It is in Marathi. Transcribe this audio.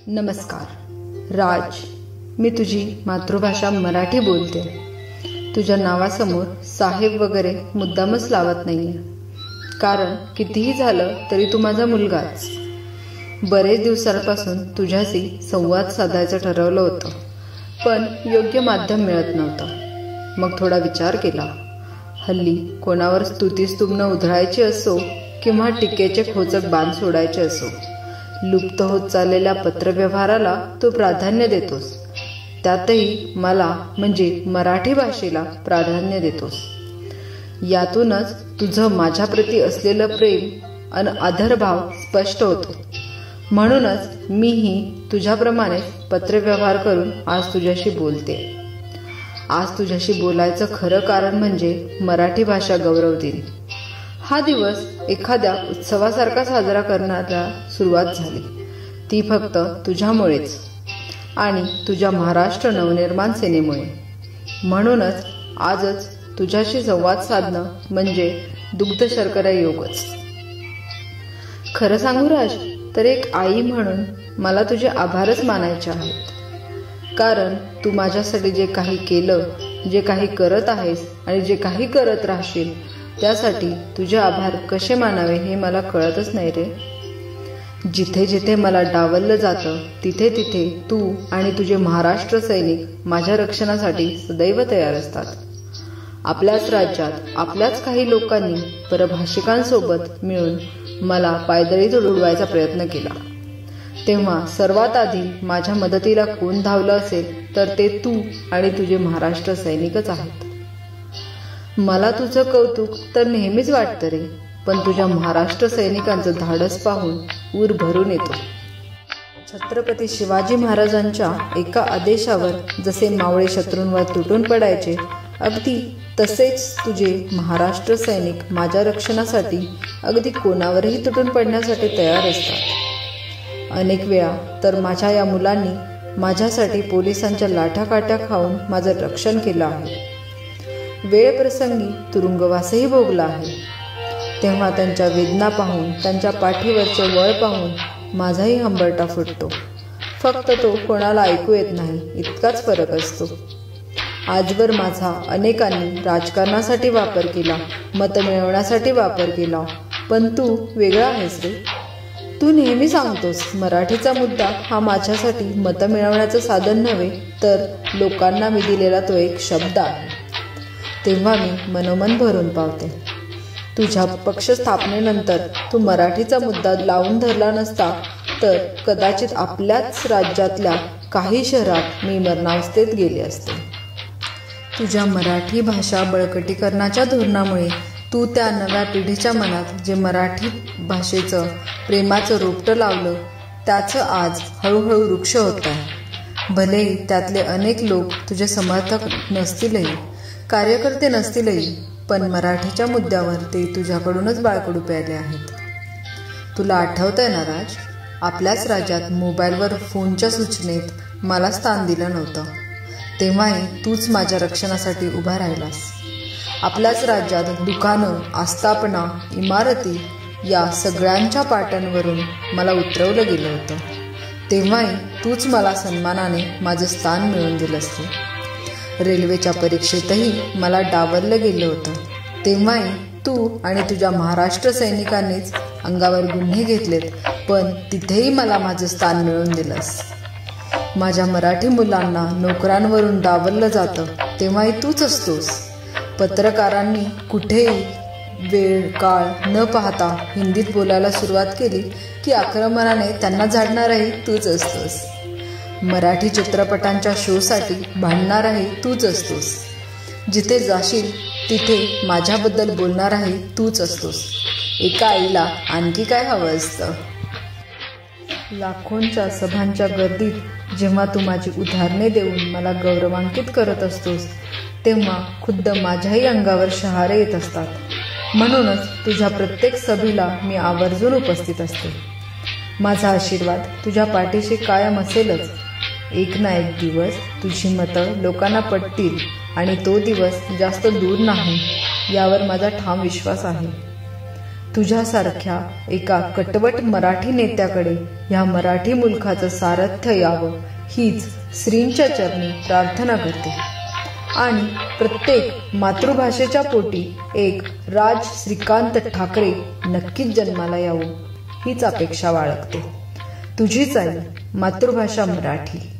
नमस्कार राज, मी तुझी मातृभाषा मराठी बोलते. तुझ्या नावासमोर साहेब वगैरे मुद्दामच लावत नाहीये, कारण कितीही झालं तरी तू माझा मुलगाच. बरेच दिवसांपासून तुझ्याशी संवाद साधायचं ठरवलं होतं, पण योग्य माध्यम मिळत नव्हतं. मग थोडा विचार केला. हल्ली कोणावर स्तुतीस्तुम्न उधळायची असो किंवा टीकेचे खोचक बाण सोडायचे असो, लुप्त होत चाललेल्या पत्रव्यवहाराला तू प्राधान्य देतोस. त्यातही मला म्हणजे मराठी भाषेला प्राधान्य देतोस. यातूनच तुझं माझ्याप्रती असलेलं प्रेम आणि आदरभाव स्पष्ट होतो. म्हणूनच मीही तुझ्याप्रमाणे पत्रव्यवहार करून आज तुझ्याशी बोलते. आज तुझ्याशी बोलायचं खरं कारण म्हणजे मराठी भाषा गौरव दिन. हा दिवस एखाद्या उत्सवासारखा साजरा करण्याला सुरुवात झाली, ती फक्त तुझ्यामुळेच आणि तुझ्या महाराष्ट्र नवनिर्माण सेनेमुळे. म्हणूनच आजच तुझ्याशी संवाद साधणं म्हणजे दुग्ध शर्करा योगच. खरं सांगू राज, तर एक आई म्हणून मला तुझे आभारच मानायचे आहेत. कारण तू माझ्यासाठी जे काही केलं, जे काही करत आहेस आणि जे काही करत राहशील, त्यासाठी तुझे आभार कसे मानावे हे मला कळतच नाही रे. जिथे जिथे मला डावललं जातं तिथे तिथे तू आणि तुझे महाराष्ट्र सैनिक माझ्या रक्षणासाठी सदैव तयार असतात. आपल्याच राज्यात आपल्याच काही लोकांनी परभाषिकांसोबत मिळून मला पायदळीत उडवायचा प्रयत्न केला. तेव्हा सर्वात आधी माझ्या मदतीला कोण धावलं असेल तर ते तू आणि तुझे महाराष्ट्र सैनिकच आहेत. मला तुझं कौतुक तर नेहमीच वाटतं रे, पण तुझ्या महाराष्ट्र सैनिकांचं धाडस पाहून ऊर भरून येतो. छत्रपती शिवाजी महाराजांच्या एका आदेशावर जसे मावळे शत्रूंवर तुटून पडायचे, अगदी तसेच तुझे महाराष्ट्र सैनिक माझ्या रक्षणासाठी अगदी कोणावरही तुटून पडण्यासाठी तयार असतात. अनेक वेळा तर माझ्या या मुलांनी माझ्यासाठी पोलिसांच्या लाठाकाठ्या खाऊन माझं रक्षण केलं आहे. वेळ प्रसंगी तुरुंगवासही भोगला आहे. तेव्हा त्यांच्या वेदना पाहून, त्यांच्या पाठीवरचे वळ पाहून माझाही हंबरटा फुटतो. फक्त तो कोणाला ऐकू येत नाही, इतकाच फरक असतो. आजवर माझा अनेकांनी राजकारणासाठी वापर केला, मत मिळवण्यासाठी वापर केला, पण तू वेगळा आहेस रे. तू नेहमी सांगतोस मराठीचा मुद्दा हा माझ्यासाठी मत मिळवण्याचं साधन नव्हे, तर लोकांना मी दिलेला तो एक शब्द आहे. तेव्हा मी मनोमन भरून पावते. तुझ्या पक्ष स्थापनेनंतर तू मराठीचा मुद्दा लावून धरला नसता तर कदाचित आपल्याच राज्यातल्या काही शहरात मी मरणावस्थेत गेले असते. तुझ्या मराठी भाषा बळकटीकरणाच्या धोरणामुळे तू त्या नव्या पिढीच्या मनात जे मराठी भाषेचं प्रेमाचं रोपटं लावलं, त्याचं आज हळूहळू वृक्ष होत आहे. भलेही त्यातले अनेक लोक तुझे समर्थक नसतीलही, कार्यकर्ते नसतीलही, पण मराठीच्या मुद्द्यावर ते तुझ्याकडूनच बाळकडू प्यायले आहेत. तुला आठवतंय ना राज, आपल्याच राज्यात मोबाईलवर फोनच्या सूचनेत मला स्थान दिलं नव्हतं, तेव्हाही तूच माझ्या रक्षणासाठी उभा राहिलास. आपल्याच राज्यात दुकानं, आस्थापना, इमारती या सगळ्यांच्या पाट्यांवरून मला उतरवलं गेलं होतं, तेव्हाही तूच मला सन्मानाने माझं स्थान मिळवून दिलं असतं. रेल्वेच्या परीक्षेतही मला डावललं गेलं होतं, तेव्हाही तू आणि तुझ्या महाराष्ट्र सैनिकांनीच अंगावर गुन्हे घेतलेत, पण तिथेही मला माझं स्थान मिळवून दिलंस. माझ्या मराठी मुलांना नोकरांवरून डावललं जातं, तेव्हाही तूच असतोस. पत्रकारांनी कुठेही वेळ काळ न पाहता हिंदीत बोलायला सुरुवात केली की आक्रमणाने त्यांना झाडणारही तूच असतोस. मराठी चित्रपटांच्या शोसाठी भांडणाराही तूच असतोस. जिथे जाशील तिथे माझ्याबद्दल बोलणाराही तूच असतोस. एका आईला आणखी काय हवं असतं. लाखोंच्या सभांच्या गर्दीत जेव्हा तू माझी उदाहरणे देऊन मला गौरवान्वित करत असतोस, तेव्हा खुद्द माझ्याही अंगावर शहारे येत असतात. म्हणूनच तुझ्या प्रत्येक सभेला मी आवर्जून उपस्थित असते. माझा आशीर्वाद तुझ्या पाठीशी कायम असेलच. एक ना एक दिवस तुझी मतं लोकांना पटतील आणि तो दिवस जास्त दूर नाही, यावर माझा ठाम विश्वास आहे. तुझ्यासारख्या एका कटवट मराठी नेत्याकडे ह्या मराठी मुलखाचं सारथ्य यावं हीच श्रींच्या चरणी प्रार्थना करते आणि प्रत्येक मातृभाषेच्या पोटी एक राज श्रीकांत ठाकरे नक्कीच जन्माला यावं हीच अपेक्षा बाळगते. तुझीच आई, मातृभाषा मराठी.